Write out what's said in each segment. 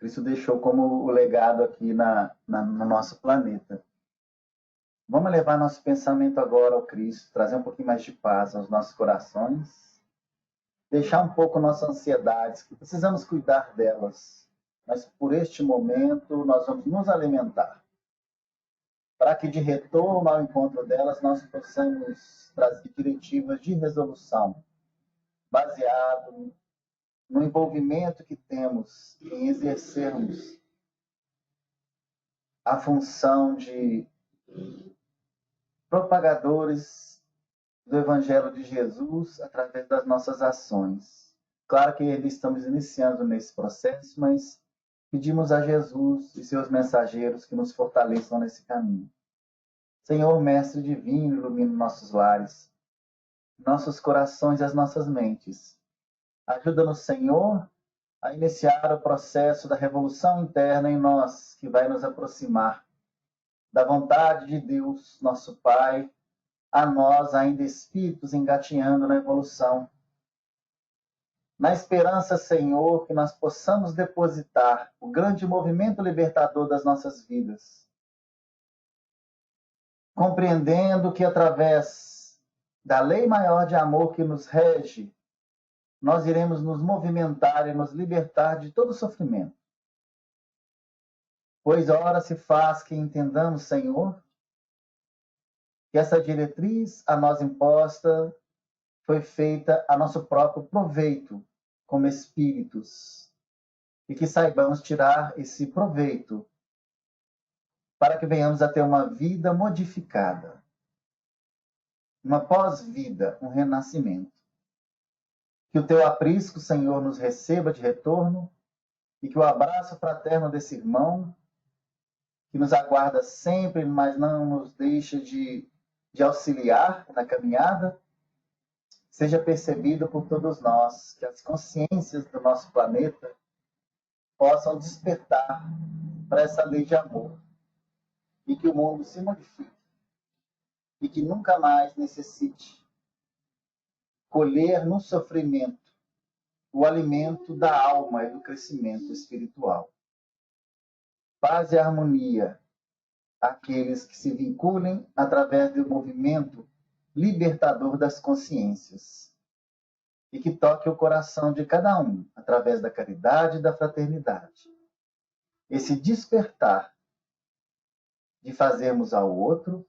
Cristo deixou como o legado aqui no nosso planeta. Vamos levar nosso pensamento agora ao Cristo, trazer um pouquinho mais de paz aos nossos corações, deixar um pouco nossas ansiedades, que precisamos cuidar delas, mas por este momento nós vamos nos alimentar, para que de retorno ao encontro delas nós possamos trazer diretivas de resolução, baseado no envolvimento que temos em exercermos a função de propagadores do Evangelho de Jesus através das nossas ações. Claro que estamos iniciando nesse processo, mas pedimos a Jesus e seus mensageiros que nos fortaleçam nesse caminho. Senhor, Mestre Divino, ilumine nossos lares, nossos corações e as nossas mentes. Ajuda-nos, Senhor, a iniciar o processo da revolução interna em nós, que vai nos aproximar da vontade de Deus, nosso Pai, a nós, ainda espíritos engatinhando na evolução. Na esperança, Senhor, que nós possamos depositar o grande movimento libertador das nossas vidas, compreendendo que através da lei maior de amor que nos rege, nós iremos nos movimentar e nos libertar de todo sofrimento. Pois ora se faz que entendamos, Senhor, que essa diretriz a nós imposta foi feita a nosso próprio proveito como espíritos, e que saibamos tirar esse proveito para que venhamos a ter uma vida modificada, uma pós-vida, um renascimento. Que o teu aprisco, Senhor, nos receba de retorno e que o abraço fraterno desse irmão, que nos aguarda sempre, mas não nos deixa de auxiliar na caminhada, seja percebido por todos nós, que as consciências do nosso planeta possam despertar para essa lei de amor e que o mundo se modifique e que nunca mais necessite colher no sofrimento o alimento da alma e do crescimento espiritual. Paz e harmonia àqueles que se vinculem através do movimento libertador das consciências e que toque o coração de cada um através da caridade e da fraternidade. Esse despertar de fazermos ao outro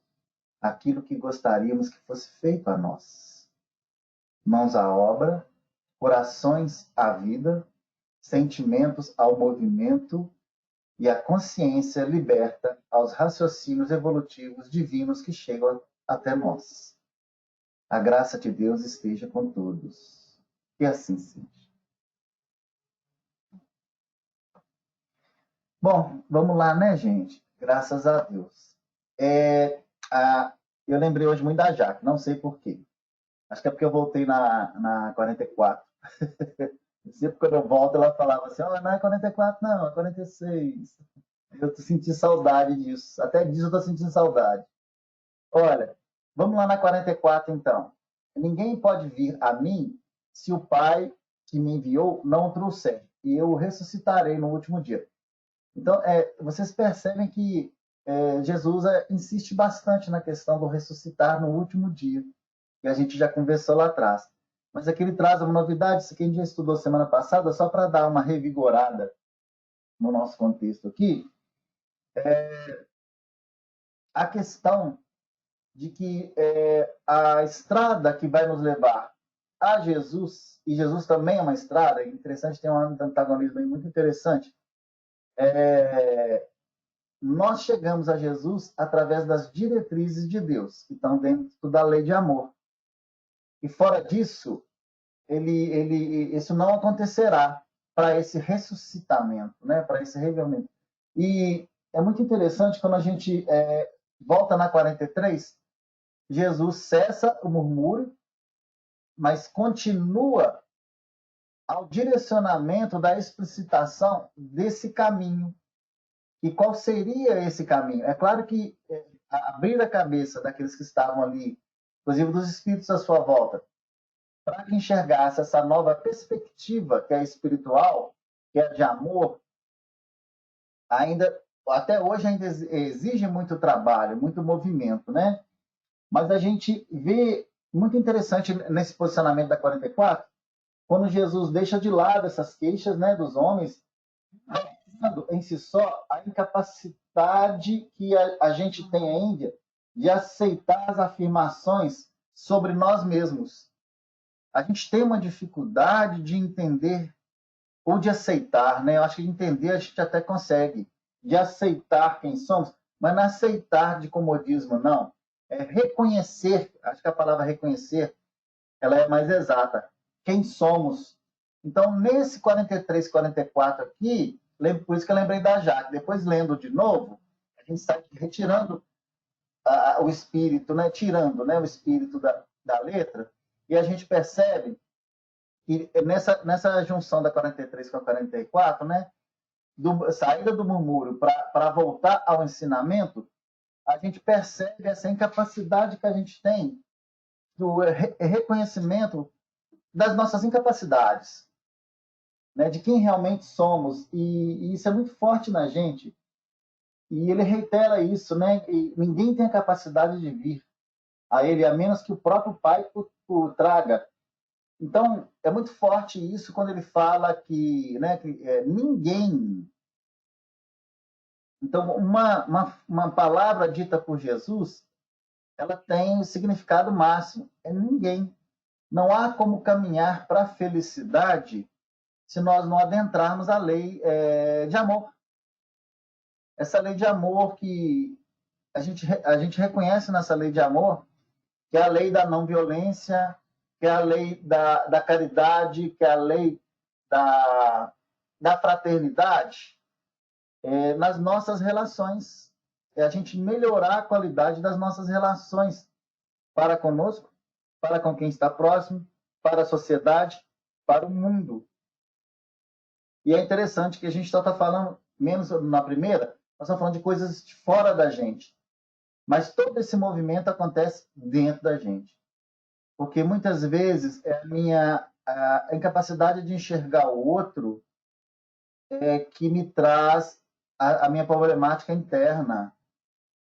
aquilo que gostaríamos que fosse feito a nós. Mãos à obra, corações à vida, sentimentos ao movimento e a consciência liberta aos raciocínios evolutivos divinos que chegam até nós. A graça de Deus esteja com todos. Que assim seja. Bom, vamos lá, né, gente? Graças a Deus. Eu lembrei hoje muito da Jaque, não sei por quê. Acho que é porque eu voltei na 44. Sempre quando eu volto, ela falava assim, não é 44, não, é 46. Eu senti saudade disso. Até disso eu estou sentindo saudade. Olha, vamos lá na 44, então. Ninguém pode vir a mim se o Pai que me enviou não o trouxer, e eu o ressuscitarei no último dia. Então, vocês percebem que Jesus insiste bastante na questão do ressuscitar no último dia, que a gente já conversou lá atrás. Mas aqui ele traz uma novidade, isso que a gente já estudou semana passada, só para dar uma revigorada no nosso contexto aqui, a questão de que a estrada que vai nos levar a Jesus, e Jesus também é uma estrada, é interessante, tem um antagonismo aí muito interessante, nós chegamos a Jesus através das diretrizes de Deus, que estão dentro da lei de amor. E fora disso, isso não acontecerá para esse ressuscitamento, né? Para esse revivimento. E é muito interessante quando a gente volta na 43, Jesus cessa o murmúrio, mas continua ao direcionamento da explicitação desse caminho. E qual seria esse caminho? É claro que abrir a cabeça daqueles que estavam ali, inclusive dos espíritos à sua volta, para que enxergasse essa nova perspectiva que é espiritual, que é de amor, ainda, até hoje, ainda exige muito trabalho, muito movimento, né? Mas a gente vê muito interessante nesse posicionamento da 44, quando Jesus deixa de lado essas queixas, né, dos homens, em si só a incapacidade que a gente tem ainda de aceitar as afirmações sobre nós mesmos. A gente tem uma dificuldade de entender ou de aceitar, né? Eu acho que de entender a gente até consegue, de aceitar quem somos, mas não aceitar de comodismo, não. É reconhecer, acho que a palavra reconhecer, ela é mais exata. Quem somos. Então, nesse 43, 44 aqui, por isso que eu lembrei da Jaque. Depois, lendo de novo, a gente está retirando o espírito, né? Tirando, né, o espírito da letra, e a gente percebe que nessa junção da 43 com a 44, né, saída do murmúrio para voltar ao ensinamento, a gente percebe essa incapacidade que a gente tem do reconhecimento das nossas incapacidades, né, de quem realmente somos, e isso é muito forte na gente. E ele reitera isso, né? E ninguém tem a capacidade de vir a ele, a menos que o próprio Pai o traga. Então, é muito forte isso quando ele fala que, né, que ninguém. Então, uma palavra dita por Jesus, ela tem o significado máximo: é ninguém. Não há como caminhar para a felicidade se nós não adentrarmos a lei de amor. Essa lei de amor que a gente reconhece nessa lei de amor, que é a lei da não violência, que é a lei da caridade, que é a lei da fraternidade, nas nossas relações. É a gente melhorar a qualidade das nossas relações para conosco, para com quem está próximo, para a sociedade, para o mundo. E é interessante que a gente só está falando, menos na primeira, nós estamos falando de coisas de fora da gente. Mas todo esse movimento acontece dentro da gente. Porque muitas vezes é a incapacidade de enxergar o outro que me traz a minha problemática interna.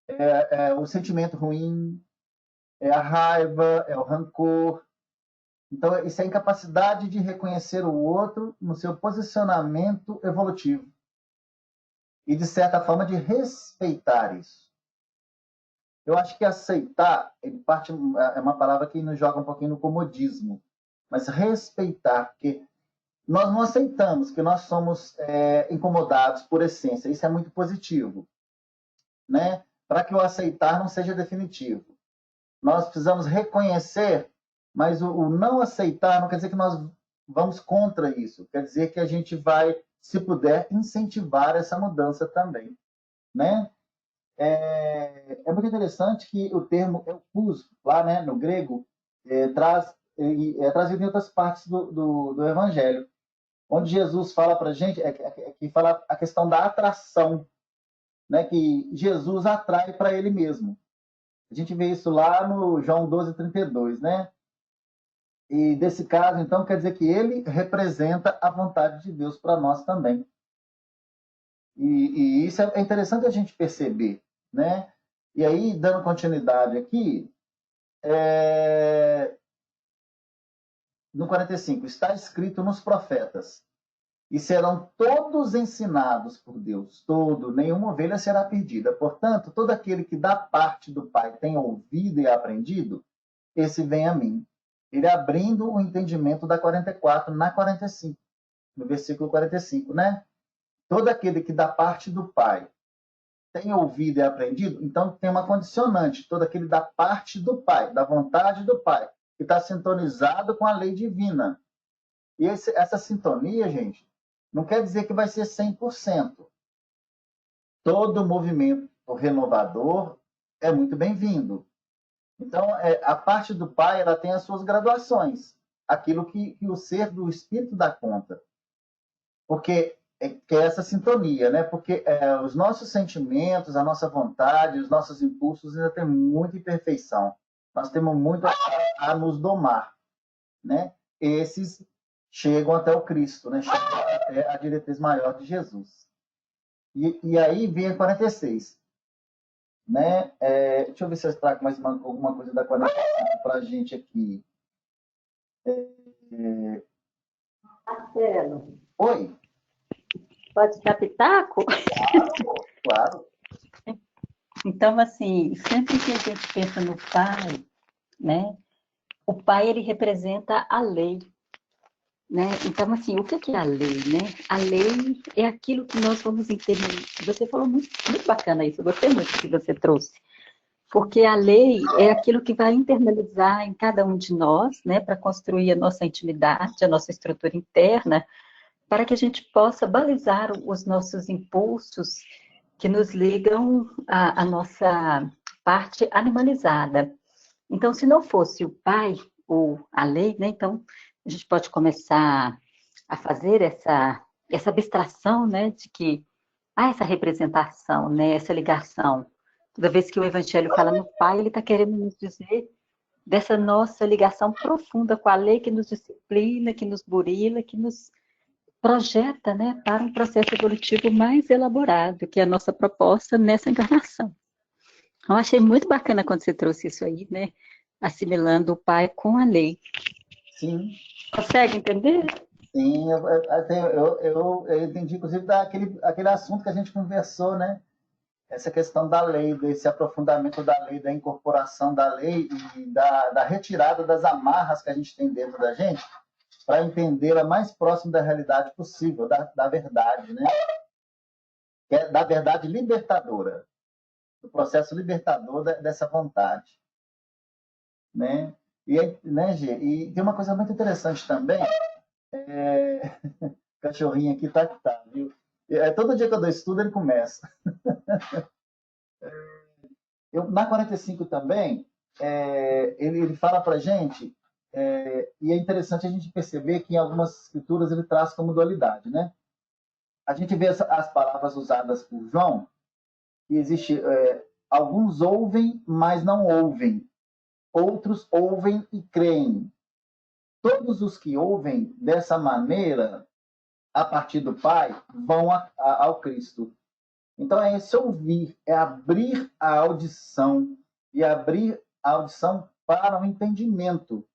É o sentimento ruim, é a raiva, é o rancor. Então, isso é a incapacidade de reconhecer o outro no seu posicionamento evolutivo. E, de certa forma, de respeitar isso. Eu acho que aceitar é uma palavra que nos joga um pouquinho no comodismo. Mas respeitar, porque nós não aceitamos que nós somos incomodados por essência. Isso é muito positivo, né? Para que o aceitar não seja definitivo. Nós precisamos reconhecer, mas o não aceitar não quer dizer que nós vamos contra isso. Quer dizer que a gente vai, se puder, incentivar essa mudança também, né? É muito interessante que o termo eucus, lá, né, no grego, é trazido em outras partes do Evangelho, onde Jesus fala para a gente, que fala a questão da atração, né, que Jesus atrai para ele mesmo. A gente vê isso lá no João 12:32, né? E desse caso, então, quer dizer que ele representa a vontade de Deus para nós também. E isso é interessante a gente perceber, né? E aí, dando continuidade aqui, no 45, está escrito nos profetas: e serão todos ensinados por Deus, nenhuma ovelha será perdida. Portanto, todo aquele que da parte do Pai tem ouvido e aprendido, esse vem a mim. Ele abrindo o entendimento da 44 na 45, no versículo 45, né? Todo aquele que da parte do Pai tem ouvido e aprendido, então tem uma condicionante, todo aquele da parte do Pai, da vontade do Pai, que está sintonizado com a lei divina. E essa sintonia, gente, não quer dizer que vai ser 100%. Todo movimento renovador é muito bem-vindo. Então, a parte do Pai, ela tem as suas graduações, aquilo que o ser do Espírito dá conta. Porque que é essa sintonia, né? Porque os nossos sentimentos, a nossa vontade, os nossos impulsos ainda tem muita imperfeição. Nós temos muito a nos domar, né? Esses chegam até o Cristo, né? Chegam até a diretriz maior de Jesus. E aí vem a 46, né? Deixa eu ver se eu trago mais alguma coisa da 45 para a gente aqui. Marcelo, Oi? pode dar pitaco? Claro, claro. Então, assim, sempre que a gente pensa no pai, né? O pai, ele representa a lei, né? Então, assim, o que é a lei, né? A lei é aquilo que nós vamos entender. Você falou muito bacana isso, eu gostei muito do que você trouxe. Porque a lei é aquilo que vai internalizar em cada um de nós, né? Para construir a nossa intimidade, a nossa estrutura interna, para que a gente possa balizar os nossos impulsos que nos ligam à nossa parte animalizada. Então, se não fosse o pai ou a lei, né, então a gente pode começar a fazer essa abstração, né, de que há essa representação, né, essa ligação. Toda vez que o Evangelho fala no pai, ele está querendo nos dizer dessa nossa ligação profunda com a lei que nos disciplina, que nos burila, que nos projeta, né, para um processo evolutivo mais elaborado, que é a nossa proposta nessa encarnação. Eu achei muito bacana quando você trouxe isso aí, né, assimilando o pai com a lei. Sim, Consegue entender? sim. Eu entendi, inclusive, aquele assunto que a gente conversou, né? Essa questão da lei, desse aprofundamento da lei, da incorporação da lei e da retirada das amarras que a gente tem dentro da gente para entendê-la mais próximo da realidade possível, da verdade, né? Da verdade libertadora, do processo libertador dessa vontade, né? Né, Gê? E tem uma coisa muito interessante também, o cachorrinho aqui tá que tá, viu? Todo dia que eu dou estudo, ele começa. Na 45 também, ele fala para a gente, e é interessante a gente perceber que em algumas escrituras ele traz como dualidade, né? A gente vê as palavras usadas por João, que existe, alguns ouvem, mas não ouvem. Outros ouvem e creem. Todos os que ouvem dessa maneira, a partir do Pai, vão ao Cristo. Então, é esse ouvir, é abrir a audição e abrir a audição para o entendimento.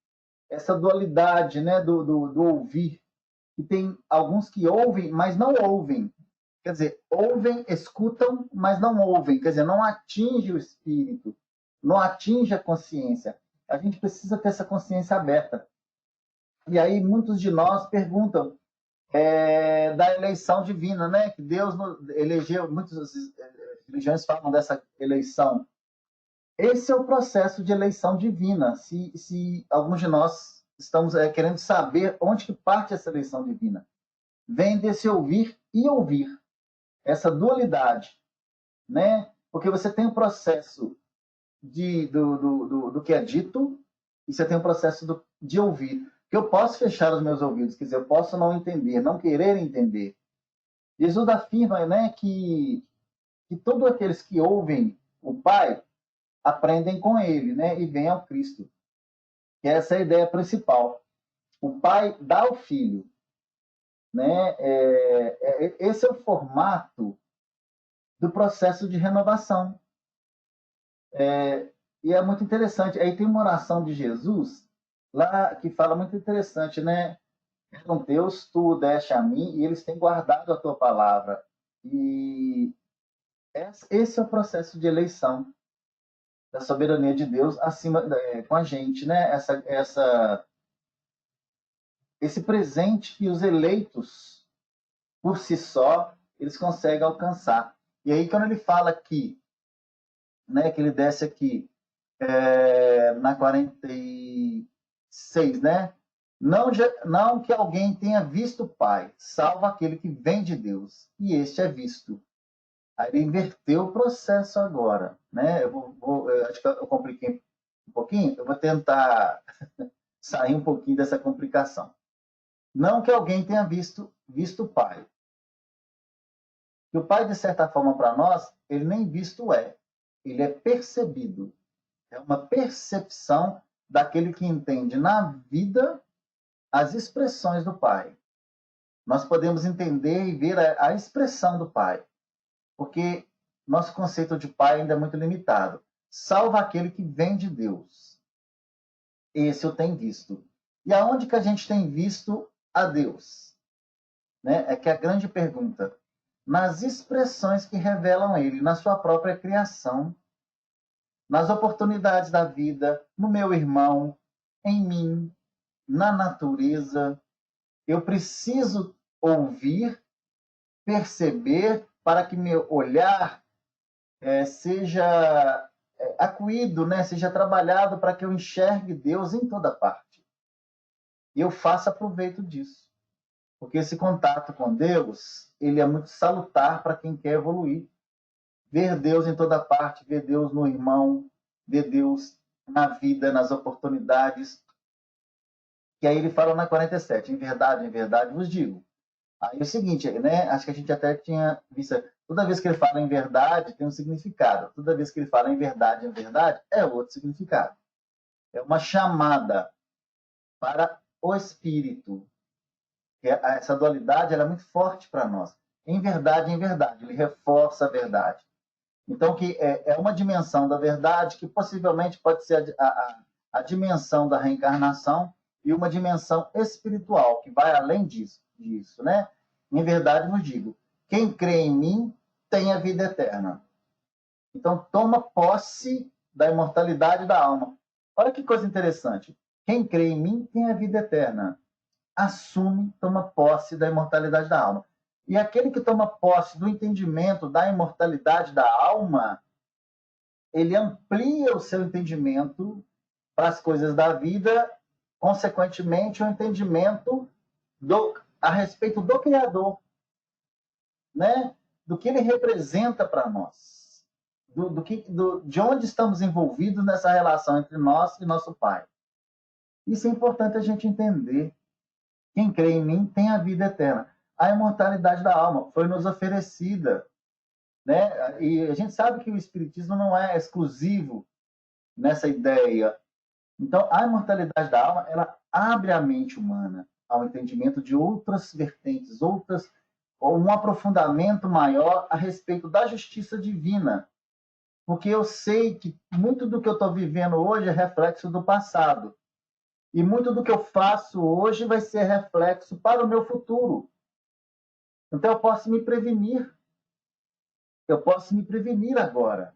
Essa dualidade, né, do ouvir, que tem alguns que ouvem, mas não ouvem. Quer dizer, ouvem, escutam, mas não ouvem. Quer dizer, não atinge o espírito, não atinge a consciência. A gente precisa ter essa consciência aberta. E aí muitos de nós perguntam da eleição divina, né? Que Deus elegeu, muitas religiões falam dessa eleição. Esse é o processo de eleição divina. Se alguns de nós estamos querendo saber onde que parte essa eleição divina, vem desse ouvir e ouvir, essa dualidade, né? Porque você tem o processo do que é dito e você tem o processo de ouvir. Que eu posso fechar os meus ouvidos, quer dizer, eu posso não entender, não querer entender. Jesus afirma, né, que todos aqueles que ouvem o Pai aprendem com ele, né, e vêm ao Cristo. Que essa é a ideia principal. O Pai dá ao Filho, né? Esse é o formato do processo de renovação. E é muito interessante. Aí tem uma oração de Jesus lá que fala muito interessante, né? Então, Deus, tu o deste a mim e eles têm guardado a tua palavra. E esse é o processo de eleição da soberania de Deus acima com a gente, né? Esse presente que os eleitos por si só eles conseguem alcançar. E aí quando ele fala aqui, né, que ele desce aqui na 46, né? Não que alguém tenha visto o Pai, salvo aquele que vem de Deus, e este é visto. Aí ele inverteu o processo agora, né? Eu acho que eu compliquei um pouquinho, eu vou tentar sair um pouquinho dessa complicação. Não que alguém tenha visto o Pai. E o Pai, de certa forma, para nós, ele nem visto é, ele é percebido. É uma percepção daquele que entende na vida as expressões do Pai. Nós podemos entender e ver a expressão do Pai. porque nosso conceito de pai ainda é muito limitado. Salva aquele que vem de Deus. Esse eu tenho visto. E aonde que a gente tem visto a Deus? Né? É que a grande pergunta. Nas expressões que revelam ele, na sua própria criação, nas oportunidades da vida, no meu irmão, em mim, na natureza. Eu preciso ouvir, perceber, para que meu olhar seja acuído, né? Seja trabalhado para que eu enxergue Deus em toda parte. E eu faça proveito disso. Porque esse contato com Deus, ele é muito salutar para quem quer evoluir. Ver Deus em toda parte, ver Deus no irmão, ver Deus na vida, nas oportunidades. Que aí ele fala na 47, em verdade vos digo. Aí é o seguinte, né? Acho que a gente até tinha visto, toda vez que ele fala em verdade, tem um significado. Toda vez que ele fala em verdade, é outro significado. É uma chamada para o espírito. Essa dualidade ela é muito forte para nós. Em verdade, ele reforça a verdade. Então, que é uma dimensão da verdade que possivelmente pode ser a dimensão da reencarnação e uma dimensão espiritual que vai além disso, né? Em verdade, vos digo, quem crê em mim tem a vida eterna. Então, toma posse da imortalidade da alma. Olha que coisa interessante. Quem crê em mim tem a vida eterna. Assume, toma posse da imortalidade da alma. E aquele que toma posse do entendimento da imortalidade da alma, ele amplia o seu entendimento para as coisas da vida, consequentemente, o entendimento a respeito do Criador, né? Do que ele representa para nós, de onde estamos envolvidos nessa relação entre nós e nosso Pai. Isso é importante a gente entender. Quem crê em mim tem a vida eterna. A imortalidade da alma foi nos oferecida, né? E a gente sabe que o Espiritismo não é exclusivo nessa ideia. Então, a imortalidade da alma, ela abre a mente humana ao entendimento de outras vertentes, ou um aprofundamento maior a respeito da justiça divina. Porque eu sei que muito do que eu estou vivendo hoje é reflexo do passado. E muito do que eu faço hoje vai ser reflexo para o meu futuro. Então, eu posso me prevenir. Eu posso me prevenir agora.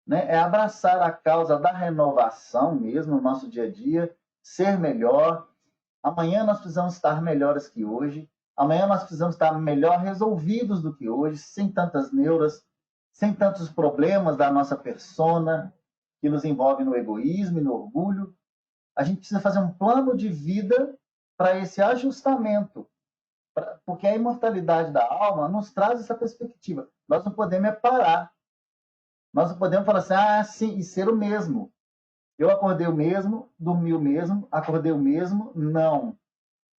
Né? É abraçar a causa da renovação mesmo no nosso dia a dia, ser melhor. Amanhã nós precisamos estar melhores que hoje. Amanhã nós precisamos estar melhor resolvidos do que hoje, sem tantas neuras, sem tantos problemas da nossa persona, que nos envolve no egoísmo e no orgulho. A gente precisa fazer um plano de vida para esse ajustamento, porque a imortalidade da alma nos traz essa perspectiva. Nós não podemos parar. Nós não podemos falar assim, sim, e ser o mesmo. Eu acordei o mesmo, dormi o mesmo, acordei o mesmo, não.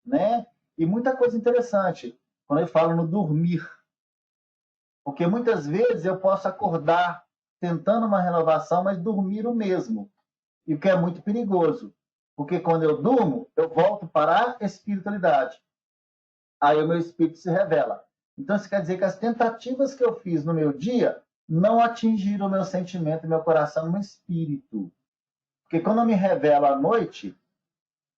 Né? E muita coisa interessante, quando eu falo no dormir. Porque muitas vezes eu posso acordar tentando uma renovação, mas dormir o mesmo. E o que é muito perigoso. Porque quando eu durmo, eu volto para a espiritualidade. Aí o meu espírito se revela. Então, isso quer dizer que as tentativas que eu fiz no meu dia não atingiram o meu sentimento, meu coração, meu espírito. Porque quando eu me revelo à noite,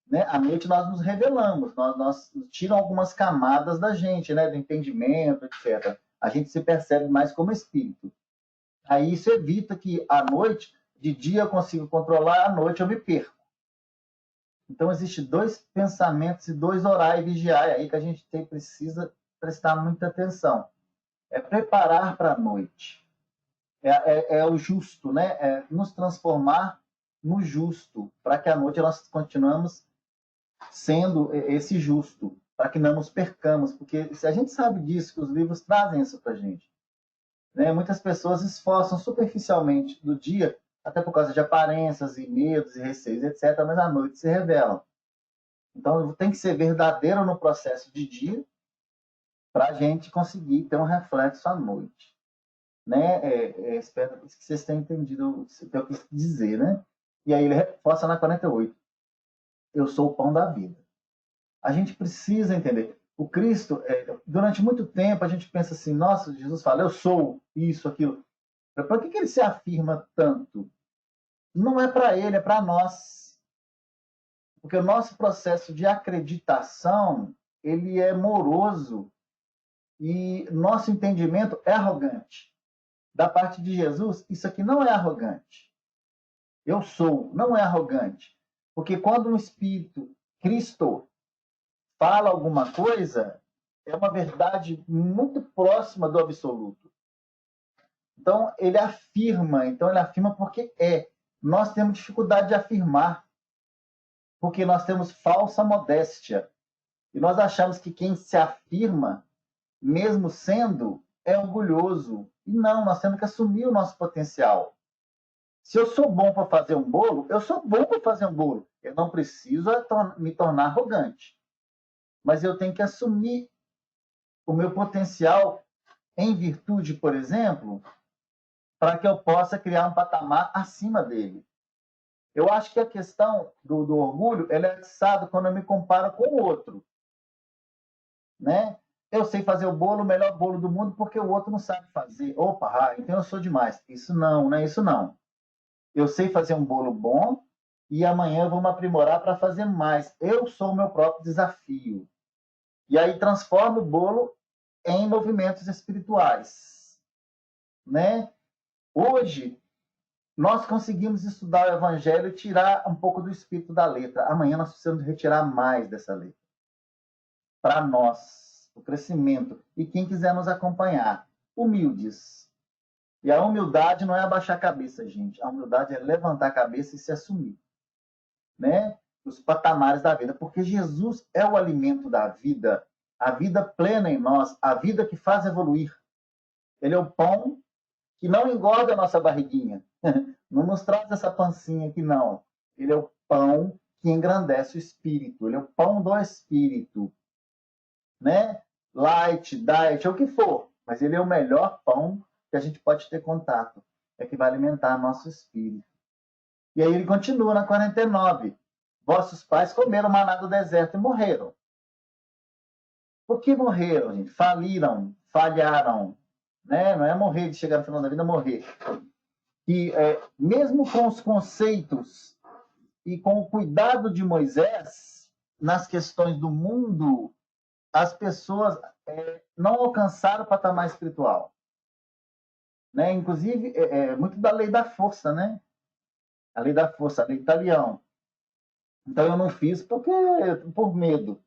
né, à noite nós nos revelamos, nós tiram algumas camadas da gente, né, do entendimento, etc. A gente se percebe mais como espírito. Aí isso evita que à noite, de dia eu consigo controlar, à noite eu me perco. Então, existem dois pensamentos e dois orar e vigiar aí que a gente precisa prestar muita atenção. É preparar para a noite. É o justo, né? É nos transformar no justo, para que à noite nós continuemos sendo esse justo, para que não nos percamos, porque se a gente sabe disso, que os livros trazem isso para a gente. Né? Muitas pessoas esforçam superficialmente do dia, até por causa de aparências e medos e receios, etc., mas à noite se revelam. Então, tem que ser verdadeiro no processo de dia para a gente conseguir ter um reflexo à noite. Né? Espero que vocês tenham entendido o que eu quis dizer. Né? E aí ele reforça na 48. Eu sou o pão da vida. A gente precisa entender. O Cristo, durante muito tempo, a gente pensa assim, nossa, Jesus fala, eu sou isso, aquilo. Para que ele se afirma tanto? Não é para ele, é para nós. Porque o nosso processo de acreditação, ele é moroso e nosso entendimento é arrogante. Da parte de Jesus, isso aqui não é arrogante. Eu sou, não é arrogante. Porque quando um espírito, Cristo, fala alguma coisa, é uma verdade muito próxima do absoluto. Então, ele afirma porque é. Nós temos dificuldade de afirmar, porque nós temos falsa modéstia. E nós achamos que quem se afirma, mesmo sendo, é orgulhoso. E não, nós temos que assumir o nosso potencial. Se eu sou bom para fazer um bolo, eu sou bom para fazer um bolo. Eu não preciso me tornar arrogante. Mas eu tenho que assumir o meu potencial em virtude, por exemplo, para que eu possa criar um patamar acima dele. Eu acho que a questão do orgulho ela é atiçada quando eu me comparo com o outro. Né? Eu sei fazer o bolo, o melhor bolo do mundo, porque o outro não sabe fazer. Opa, então eu sou demais. Isso não é isso não. Eu sei fazer um bolo bom e amanhã eu vou me aprimorar para fazer mais. Eu sou o meu próprio desafio. E aí transformo o bolo em movimentos espirituais. Né? Hoje, nós conseguimos estudar o Evangelho e tirar um pouco do espírito da letra. Amanhã nós precisamos retirar mais dessa letra. Para nós, o crescimento. E quem quiser nos acompanhar, humildes. E a humildade não é abaixar a cabeça, gente. A humildade é levantar a cabeça e se assumir. Né? Os patamares da vida. Porque Jesus é o alimento da vida. A vida plena em nós. A vida que faz evoluir. Ele é o pão que não engorda a nossa barriguinha. Não nos traz essa pancinha aqui, não. Ele é o pão que engrandece o espírito. Ele é o pão do espírito. Né? Light, diet, ou o que for. Mas ele é o melhor pão que a gente pode ter contato. É que vai alimentar nosso espírito. E aí ele continua na 49. Vossos pais comeram maná do deserto e morreram. Por que morreram, gente? Faliram, falharam. Né? Não é morrer de chegar no final da vida, morrer. E mesmo com os conceitos e com o cuidado de Moisés nas questões do mundo, as pessoas não alcançaram o patamar espiritual. Né? Inclusive, muito da lei da força, né? A lei da força, a lei do talião. Então, eu não fiz por medo.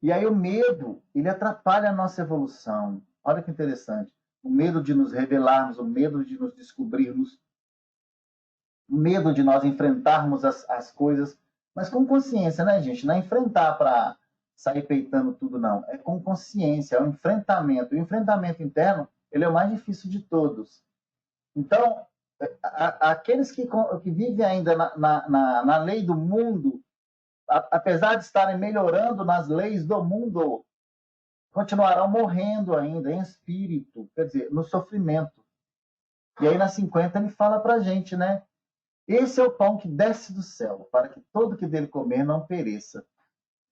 E aí o medo, ele atrapalha a nossa evolução. Olha que interessante. O medo de nos revelarmos, o medo de nos descobrirmos, o medo de nós enfrentarmos as coisas, mas com consciência, né, gente? Não é enfrentar para sair peitando tudo, não. É com consciência, é o enfrentamento. O enfrentamento interno, ele é o mais difícil de todos. Então, aqueles que vivem ainda na lei do mundo, apesar de estarem melhorando nas leis do mundo, continuarão morrendo ainda em espírito, quer dizer, no sofrimento. E aí, na 50, ele fala para a gente, né? Esse é o pão que desce do céu, para que todo que dele comer não pereça.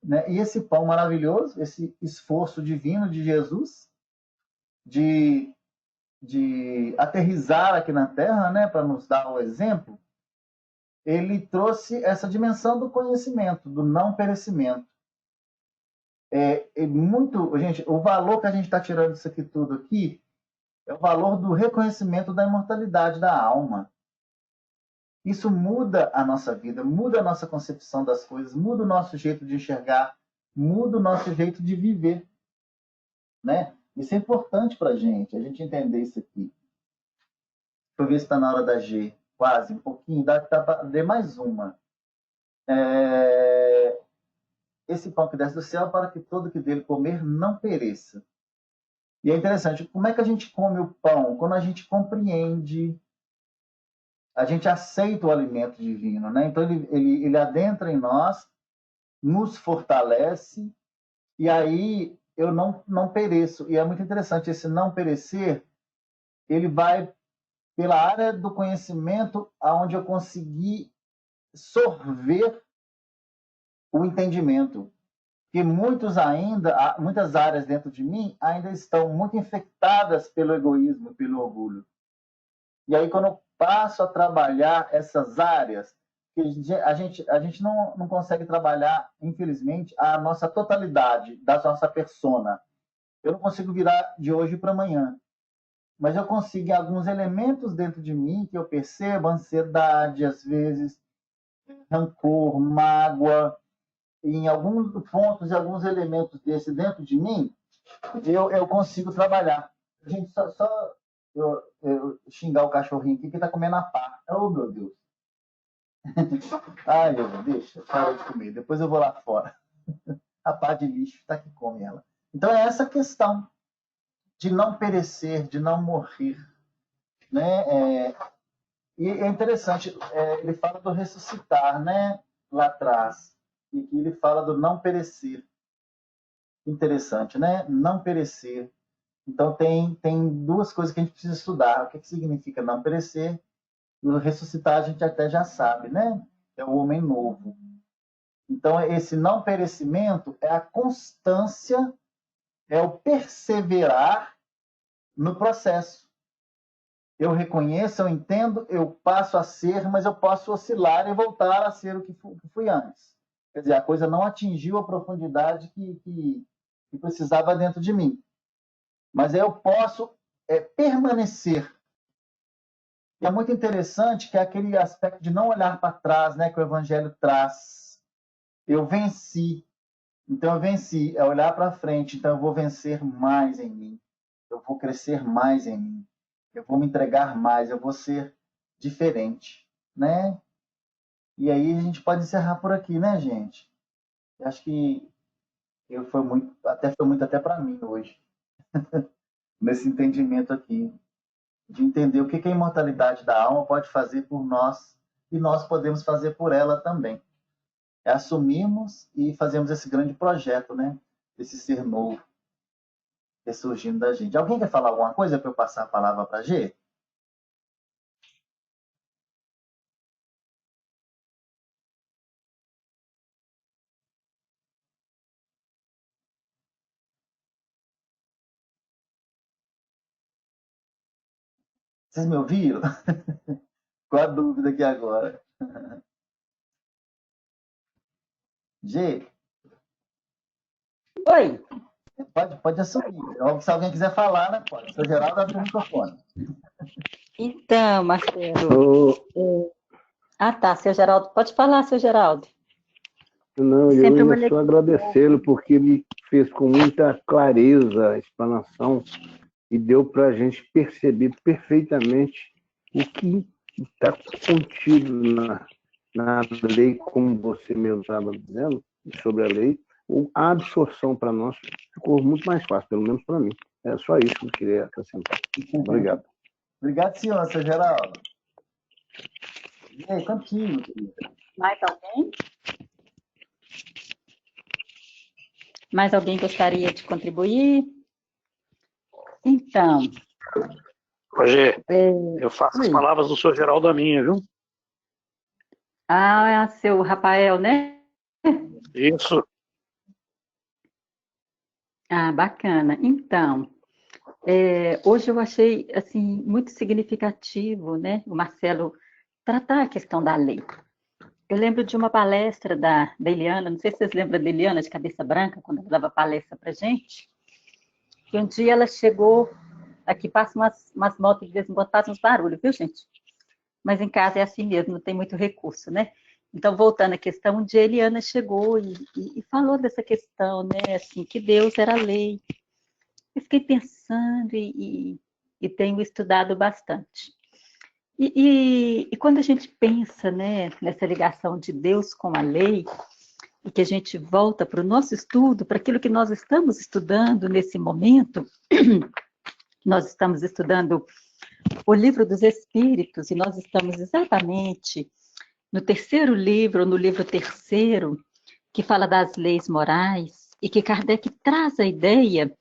Né? E esse pão maravilhoso, esse esforço divino de Jesus, de aterrissar aqui na Terra, né, para nos dar o exemplo, ele trouxe essa dimensão do conhecimento, do não perecimento. Gente, o valor que a gente está tirando disso aqui tudo aqui é o valor do reconhecimento da imortalidade da alma. Isso muda a nossa vida, muda a nossa concepção das coisas, muda o nosso jeito de enxergar, muda o nosso jeito de viver. Né? Isso é importante para a gente entender isso aqui. Deixa eu ver se está na hora da G. Quase, um pouquinho. Dá para ler mais uma. Esse pão que desce do céu para que todo que dele comer não pereça. E é interessante, como é que a gente come o pão? Quando a gente compreende, a gente aceita o alimento divino, né? Então ele adentra em nós, nos fortalece, e aí eu não pereço. E é muito interessante, esse não perecer, ele vai pela área do conhecimento aonde eu consegui sorver o entendimento. que muitas áreas dentro de mim ainda estão muito infectadas pelo egoísmo, pelo orgulho. E aí, quando eu passo a trabalhar essas áreas, a gente não consegue trabalhar, infelizmente, a nossa totalidade da nossa persona. Eu não consigo virar de hoje para amanhã, mas eu consigo alguns elementos dentro de mim que eu percebo, ansiedade, às vezes, rancor, mágoa, em alguns pontos e alguns elementos desse dentro de mim, eu consigo trabalhar. A gente eu xingar o cachorrinho aqui que está comendo a pá. Oh, meu Deus. Ai, deixa, para de comer. Depois eu vou lá fora. A pá de lixo está que come ela. Então é essa questão de não perecer, de não morrer, né? E é interessante, ele fala do ressuscitar, né? Lá atrás, e que ele fala do não perecer. Interessante, né? Não perecer. Então tem duas coisas que a gente precisa estudar. O que significa não perecer? No ressuscitar a gente até já sabe, né? É o homem novo. Então esse não perecimento é a constância, é o perseverar no processo. Eu reconheço, eu entendo, eu passo a ser, mas eu posso oscilar e voltar a ser o que fui antes. Quer dizer, a coisa não atingiu a profundidade que precisava dentro de mim. Mas eu posso permanecer. E é muito interessante que é aquele aspecto de não olhar para trás, né, que o Evangelho traz. Eu venci. Então, eu venci. É olhar para frente. Então, eu vou vencer mais em mim. Eu vou crescer mais em mim. Eu vou me entregar mais. Eu vou ser diferente, né? E aí a gente pode encerrar por aqui, né, gente? Eu acho que foi muito até para mim hoje, nesse entendimento aqui, de entender o que a imortalidade da alma pode fazer por nós e nós podemos fazer por ela também. É assumirmos e fazermos esse grande projeto, né? Esse ser novo ressurgindo da gente. Alguém quer falar alguma coisa para eu passar a palavra para a G? Vocês me ouviram? Qual a dúvida aqui agora? G, Oi. pode assumir. Se alguém quiser falar, né? Pode. Seu Geraldo, abre o microfone. Então, Marcelo. Ah, tá, seu Geraldo. Pode falar, seu Geraldo. Não, eu ia só agradecê-lo porque ele fez com muita clareza a explanação e deu para a gente perceber perfeitamente o que está contido na lei, como você mesmo estava dizendo, sobre a lei. A absorção para nós ficou muito mais fácil, pelo menos para mim. É só isso que eu queria acrescentar. Obrigado. Obrigado, senhor, seu Geraldo. E aí, contigo, filho. Mais alguém? Mais alguém gostaria de contribuir? Então. Rogê, eu faço as palavras do senhor Geraldo a minha, viu? Ah, seu Rafael, né? Isso. Ah, bacana. Então, hoje eu achei assim muito significativo, né, o Marcelo tratar a questão da lei. Eu lembro de uma palestra da Eliana, não sei se vocês lembram da Eliana de Cabeça Branca, quando ela dava palestra para gente, que um dia ela chegou, aqui passa umas motos de vez em quando, faz uns barulhos, viu, gente? Mas em casa é assim mesmo, não tem muito recurso, né? Então, voltando à questão, um dia a Eliana chegou e falou dessa questão, né, assim, que Deus era a lei. Eu fiquei pensando e tenho estudado bastante. E quando a gente pensa, né, nessa ligação de Deus com a lei, e que a gente volta para o nosso estudo, para aquilo que nós estamos estudando nesse momento, nós estamos estudando o livro dos Espíritos, e nós estamos exatamente no terceiro livro, no livro terceiro, que fala das leis morais, e que Kardec traz a ideia,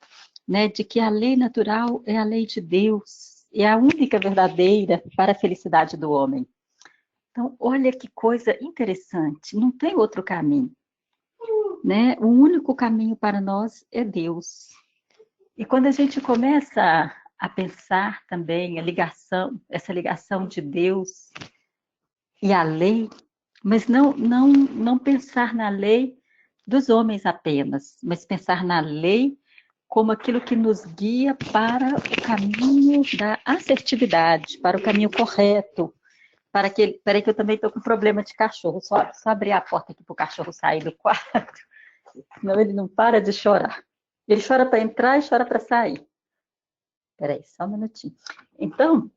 né, de que a lei natural é a lei de Deus, é a única verdadeira para a felicidade do homem. Então, olha que coisa interessante, não tem outro caminho. né? O único caminho para nós é Deus. E quando a gente começa a pensar também essa ligação de Deus e a lei, mas não pensar na lei dos homens apenas, mas pensar na lei como aquilo que nos guia para o caminho da assertividade, para o caminho correto. Peraí que eu também estou com problema de cachorro. Só abrir a porta aqui para o cachorro sair do quarto, senão ele não para de chorar. Ele chora para entrar e chora para sair. Peraí, só um minutinho. Então,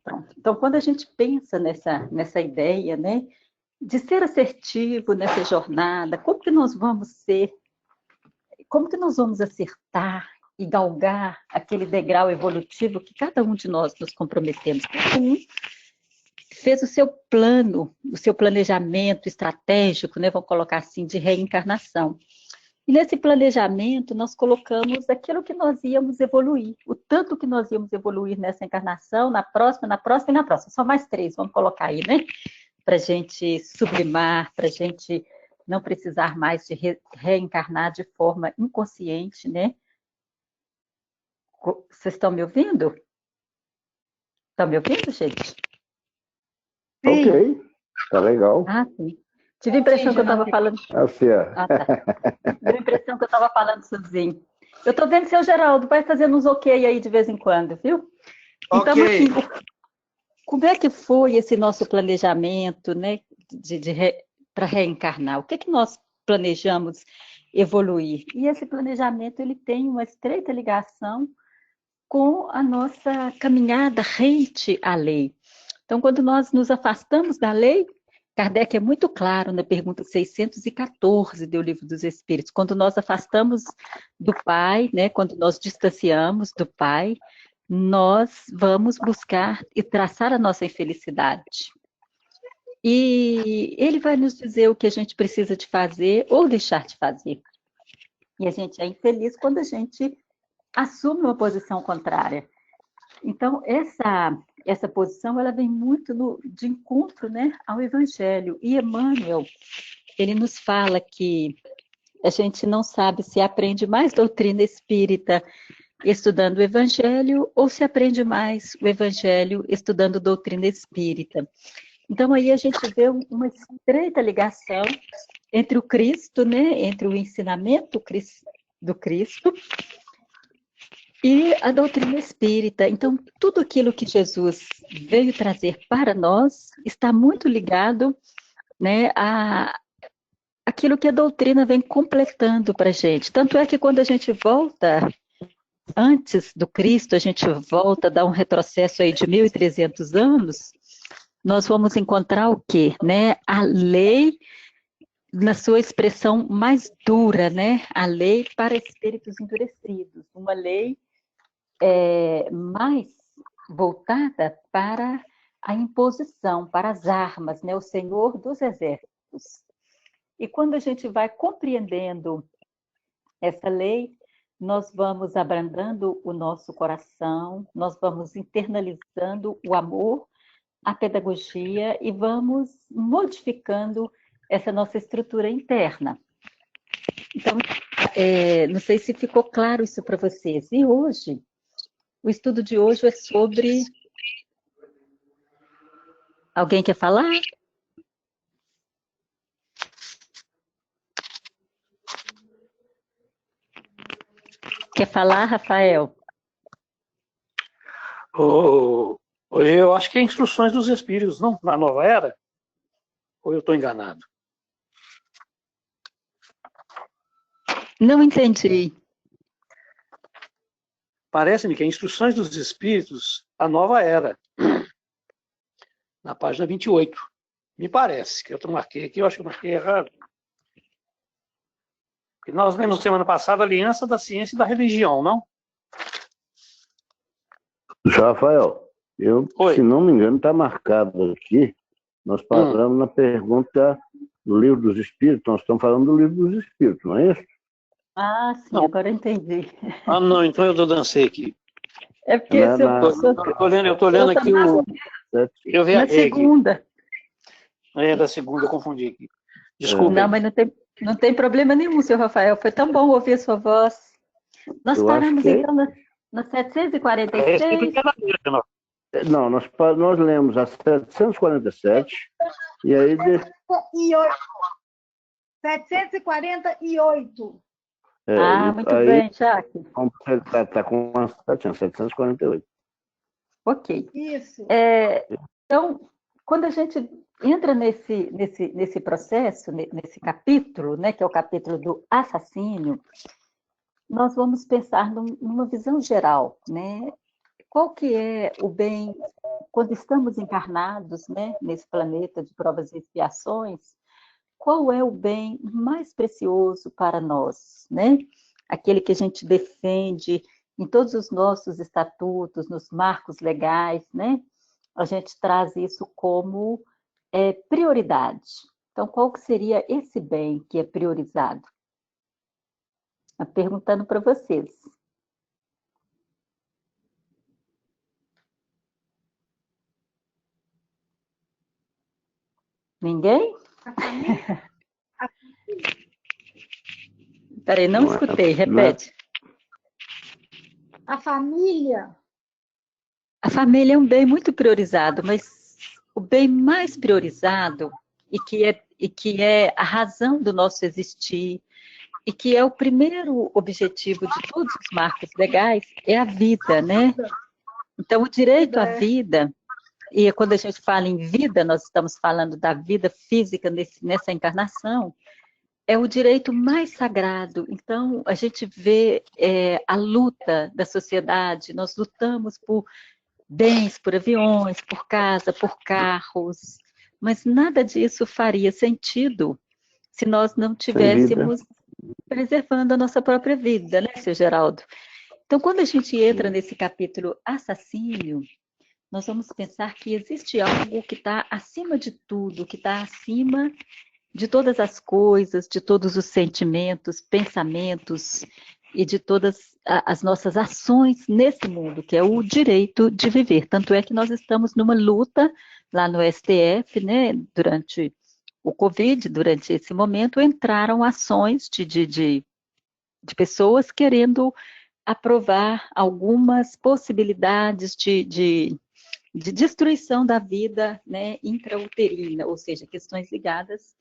pronto. Então, quando a gente pensa nessa ideia, né, de ser assertivo nessa jornada, como que nós vamos ser, como que nós vamos acertar e galgar aquele degrau evolutivo que cada um de nós nos comprometemos? Cada um fez o seu plano, o seu planejamento estratégico, né, vamos colocar assim, de reencarnação. E nesse planejamento, nós colocamos aquilo que nós íamos evoluir, o tanto que nós íamos evoluir nessa encarnação, na próxima e na próxima. Só mais 3, vamos colocar aí, né? Para a gente sublimar, para a gente não precisar mais de reencarnar de forma inconsciente, né? Vocês estão me ouvindo? Estão me ouvindo, gente? Sim. Ok, tá legal. Ah, sim. Tive a impressão que eu estava falando... Tá. Tive a impressão que eu estava falando sozinho. Eu estou vendo que o seu Geraldo vai fazendo uns ok aí de vez em quando, viu? Então, Ok. assim, como é que foi esse nosso planejamento, né, para reencarnar? O que nós planejamos evoluir? E esse planejamento ele tem uma estreita ligação com a nossa caminhada rente à lei. Então, quando nós nos afastamos da lei, Kardec é muito claro na pergunta 614 do Livro dos Espíritos, quando nós afastamos do Pai, né, quando nós distanciamos do Pai, nós vamos buscar e traçar a nossa infelicidade. E ele vai nos dizer o que a gente precisa de fazer ou deixar de fazer. E a gente é infeliz quando a gente assume uma posição contrária. Então, essa posição ela vem muito de encontro, né, ao Evangelho. E Emmanuel, ele nos fala que a gente não sabe se aprende mais doutrina espírita estudando o Evangelho ou se aprende mais o Evangelho estudando doutrina espírita. Então, aí a gente vê uma estreita ligação entre o Cristo, né, entre o ensinamento do Cristo e a doutrina espírita. Então, tudo aquilo que Jesus veio trazer para nós está muito ligado, né, àquilo que a doutrina vem completando para a gente. Tanto é que quando a gente volta antes do Cristo, a gente volta, dá um retrocesso aí de 1.300 anos, nós vamos encontrar o quê? Né? A lei na sua expressão mais dura, né? A lei para espíritos endurecidos, uma lei mais voltada para a imposição, para as armas, né? O Senhor dos Exércitos. E quando a gente vai compreendendo essa lei, nós vamos abrandando o nosso coração, nós vamos internalizando o amor, a pedagogia e vamos modificando essa nossa estrutura interna. Então, não sei se ficou claro isso para vocês. E hoje, o estudo de hoje é sobre... Alguém quer falar? Quer falar, Rafael? Eu acho que é Instruções dos Espíritos, não? Na Nova Era? Ou eu estou enganado? Não entendi. Parece-me que é Instruções dos Espíritos, a Nova Era. Na página 28. Me parece, que eu marquei aqui, eu acho que eu marquei errado. Porque nós lemos semana passada a Aliança da Ciência e da Religião, não? Rafael, se não me engano, está marcado aqui. Nós paramos na pergunta do Livro dos Espíritos. Nós estamos falando do Livro dos Espíritos, não é isso? Ah, sim, não. Agora eu entendi. Ah, não, então eu dancei aqui. É porque eu estou olhando aqui o... Eu vi na segunda. Da segunda, eu confundi aqui. Desculpa. Não, mas Não tem problema nenhum, seu Rafael. Foi tão bom ouvir a sua voz. Nós paramos, então, na 746. Não, nós lemos a 747, e aí... 748. Muito aí, bem, Jaque. Está com 748. Ok. Isso. Então, quando a gente entra nesse processo, nesse capítulo, né, que é o capítulo do assassínio, nós vamos pensar numa visão geral, né? Qual que é o bem, quando estamos encarnados, né, nesse planeta de provas e expiações, qual é o bem mais precioso para nós, né? Aquele que a gente defende em todos os nossos estatutos, nos marcos legais, né? A gente traz isso como prioridade. Então, qual que seria esse bem que é priorizado? Estou perguntando para vocês. Ninguém? Peraí, não escutei, repete. A família. A família é um bem muito priorizado, mas o bem mais priorizado e que é a razão do nosso existir e que é o primeiro objetivo de todos os marcos legais é a vida, né? Então, o direito à vida, e quando a gente fala em vida, nós estamos falando da vida física nessa encarnação, é o direito mais sagrado. Então, a gente vê a luta da sociedade, nós lutamos por bens, por aviões, por casa, por carros, mas nada disso faria sentido se nós não tivéssemos preservando a nossa própria vida, né, seu Geraldo? Então, quando a gente entra nesse capítulo assassínio, nós vamos pensar que existe algo que está acima de tudo, que está acima de todas as coisas, de todos os sentimentos, pensamentos e de todas as nossas ações nesse mundo, que é o direito de viver. Tanto é que nós estamos numa luta lá no STF, né, durante o Covid, durante esse momento, entraram ações de pessoas querendo aprovar algumas possibilidades de destruição da vida, né, intrauterina, ou seja, questões ligadas